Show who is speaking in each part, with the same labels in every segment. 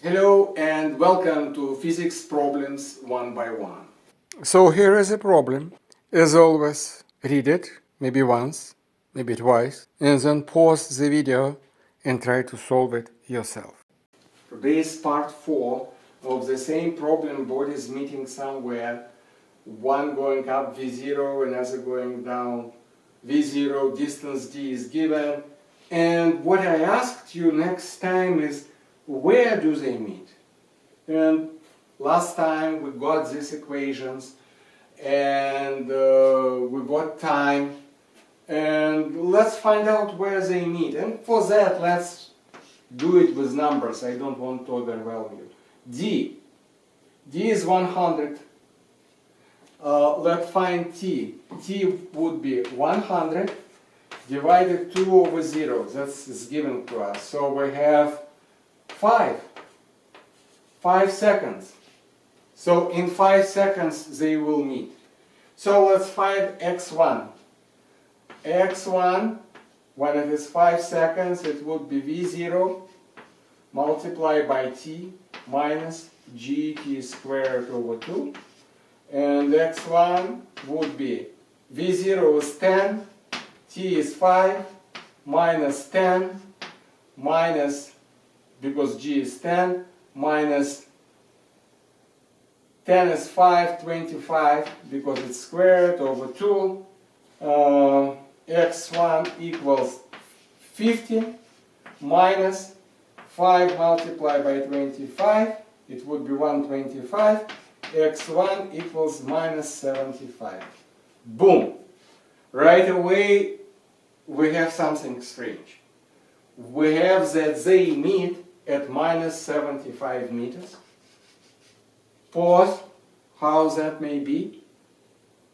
Speaker 1: Hello and welcome to Physics Problems One by One.
Speaker 2: So here is a problem. As always, read it, maybe once, maybe twice, and then pause the video and try to solve it yourself.
Speaker 1: This is part 4 of the same problem, bodies meeting somewhere, one going up v0, another going down v0, distance d is given. And what I asked you next time is, where do they meet? And last time we got these equations and we got time, and let's find out where they meet. And for that, let's do it with numbers. I don't want to overwhelm you. D is 100. Let's find t. T would be 100 divided 2 over 0. That's given to us. So we have 5 seconds. So in 5 seconds they will meet. So let's find x1. x1, when it is 5 seconds, it would be v0 multiplied by t minus gt squared over 2. And x1 would be v0 is 10, t is 5, minus 10, minus, because g is 10, minus 10 is 5, 25, because it's squared over 2. X1 equals 50 minus 5 multiplied by 25, it would be 125. X1 equals minus 75. Boom! Right away we have something strange. We have that they meet at minus 75 meters. Pause. How that may be?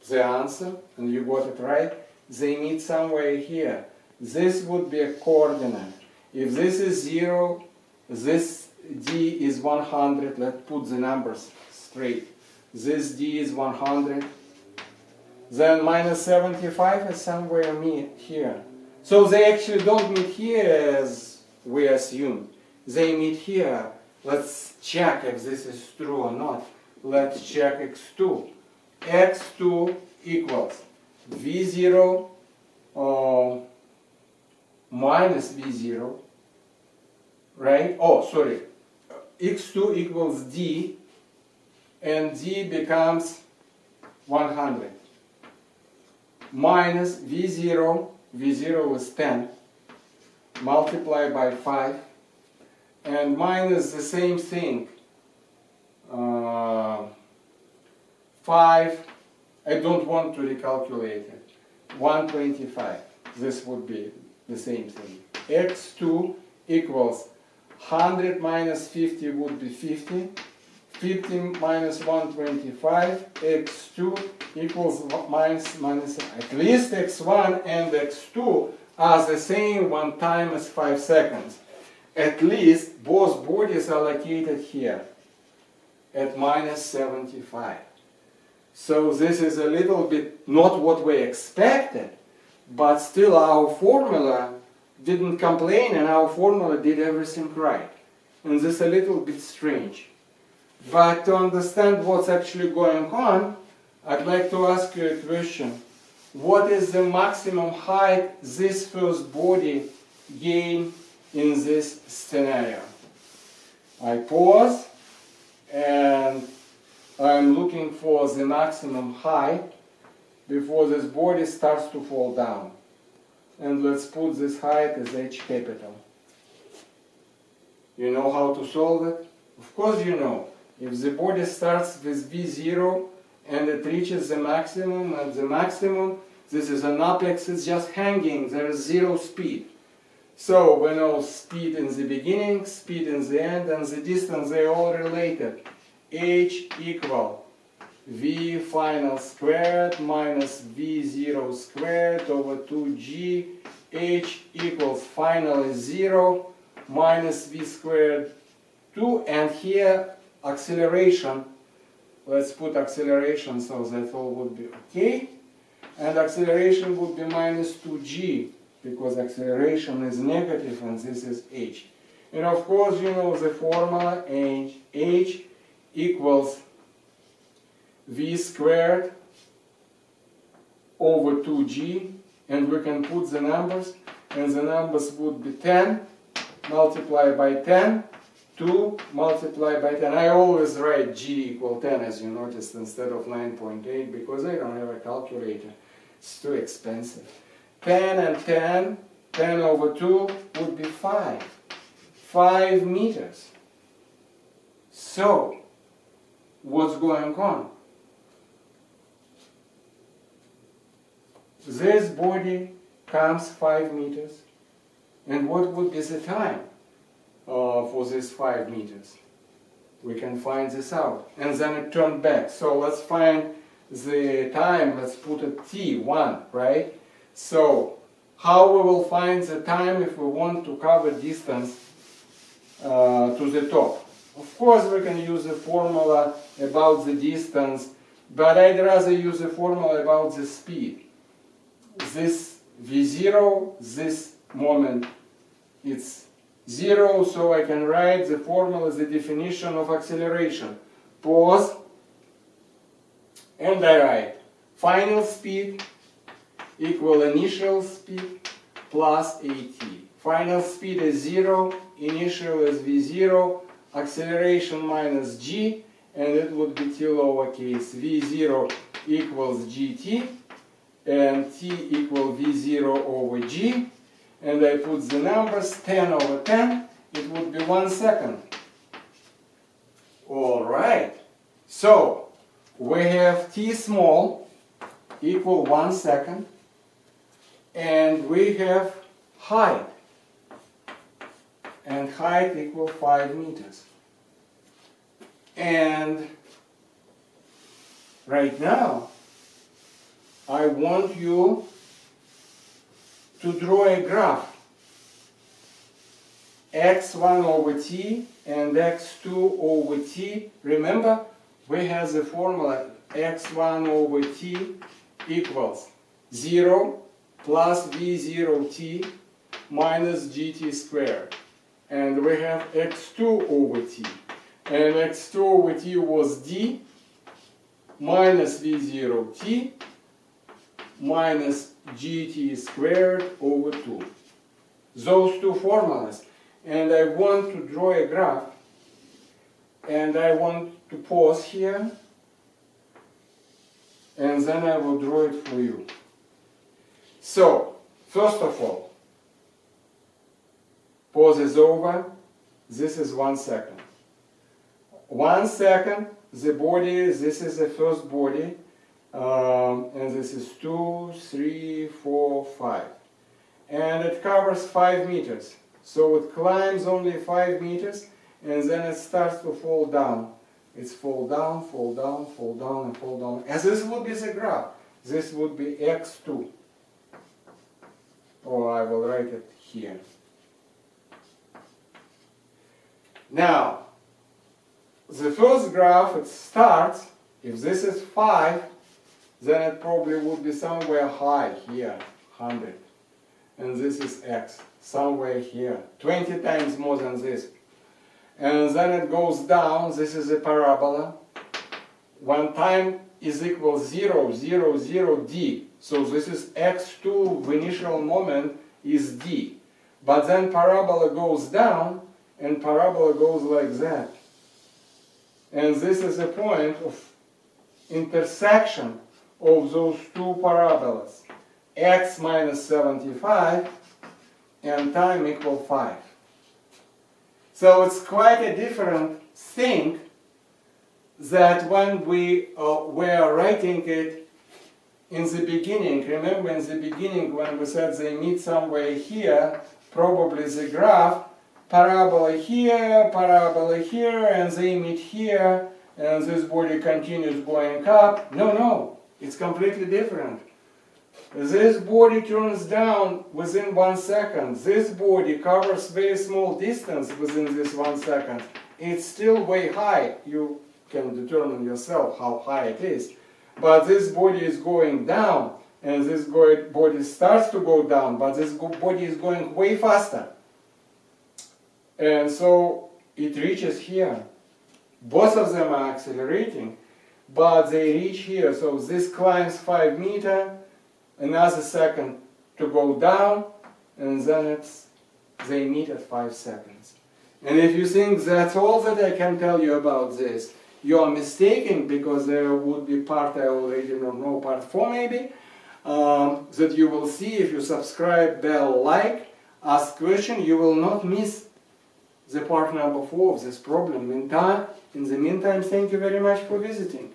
Speaker 1: The answer, and you got it right, they meet somewhere here. This would be a coordinate. If this is 0, this d is 100. Let's put the numbers straight. This d is 100. Then minus 75 is somewhere here. So they actually don't meet here as we assumed. They meet here. Let's check if this is true or not. Let's check x2. x2 equals v0 minus v0, right? Oh, sorry. x2 equals d, and d becomes 100. Minus v0, v0 is 10, multiplied by 5, and minus the same thing. 5, I don't want to recalculate it, 125, this would be the same thing. x2 equals 100 minus 50 would be 50, 50 minus 125, x2 equals minus, at least x1 and x2 are the same, 1 time is 5 seconds. At least both bodies are located here at minus 75. So this is a little bit not what we expected, but still our formula didn't complain and our formula did everything right. And this is a little bit strange. But to understand what's actually going on, I'd like to ask you a question. What is the maximum height this first body gain in this scenario? I pause and I'm looking for the maximum height before this body starts to fall down. And let's put this height as h capital. You know how to solve it? Of course you know. If the body starts with v0 and it reaches the maximum, and the maximum, this is an apex, it's just hanging, there is 0 speed. So we know speed in the beginning, speed in the end, and the distance, they are all related. H equal v final squared minus v0 squared over 2g. H equals finally 0 minus v squared 2, and here acceleration, let's put acceleration so that all would be okay, and acceleration would be minus 2g because acceleration is negative and this is h. And of course, you know the formula, h equals v squared over 2g, and we can put the numbers, and the numbers would be 10 multiplied by 10, 2 multiplied by 10. I always write g equal 10, as you noticed, instead of 9.8, because I don't have a calculator. It's too expensive. 10 and 10, 10 over 2 would be 5. 5 meters. So, what's going on? This body comes 5 meters, and what would be the time for this 5 meters? We can find this out, and then it turned back. So let's find the time. Let's put it t1, right? So how we will find the time if we want to cover distance to the top? Of course, we can use a formula about the distance, but I'd rather use a formula about the speed. This v0, this moment, it's 0, so I can write the formula, the definition of acceleration. Pause, and I write final speed equal initial speed plus at. Final speed is 0, initial is v0, acceleration minus g, and it would be t lowercase. v0 equals gt, and t equal v0 over g, and I put the numbers 10 over 10, it would be 1 second. Alright, so we have t small equal 1 second, and we have height, and height equal 5 meters. And right now, I want you to draw a graph. x1 over t and x2 over t. Remember, we have the formula x1 over t equals 0 plus v0t minus gt squared. And we have x2 over t. And x2 over t was d minus v0t minus gt squared over 2. Those two formulas. And I want to draw a graph. And I want to pause here. And then I will draw it for you. So, first of all, pause is over. This is 1 second. 1 second, the body, this is the first body. And this is 2, 3, 4, 5. And it covers 5 meters. So it climbs only 5 meters, and then it starts to fall down. It's fall down, fall down, fall down, and fall down. And this would be the graph. This would be x2. Or I will write it here. Now, the first graph, it starts, if this is 5, then it probably would be somewhere high here, 100. And this is x, somewhere here, 20 times more than this. And then it goes down, this is a parabola. One time is equal 0, 0, 0, d. So this is x2, the initial moment is d. But then parabola goes down, and parabola goes like that. And this is a point of intersection of those two parabolas. X minus 75 and time equal 5. So it's quite a different thing that when we were writing it in the beginning. Remember in the beginning when we said they meet somewhere here, probably the graph, parabola here, and they meet here, and this body continues going up. No, it's completely different. This body turns down within 1 second. This body covers very small distance within this 1 second. It's still way high. You can determine yourself how high it is. But this body is going down, and this body starts to go down, but this body is going way faster. And so it reaches here. Both of them are accelerating, but they reach here. So this climbs 5 meters, another second to go down, and then they meet at 5 seconds. And if you think that's all that I can tell you about this, you are mistaken, because there would be part I already don't know, part 4 maybe, that you will see if you subscribe, bell, like, ask question. You will not miss the part number 4 of this problem. In the meantime, thank you very much for visiting.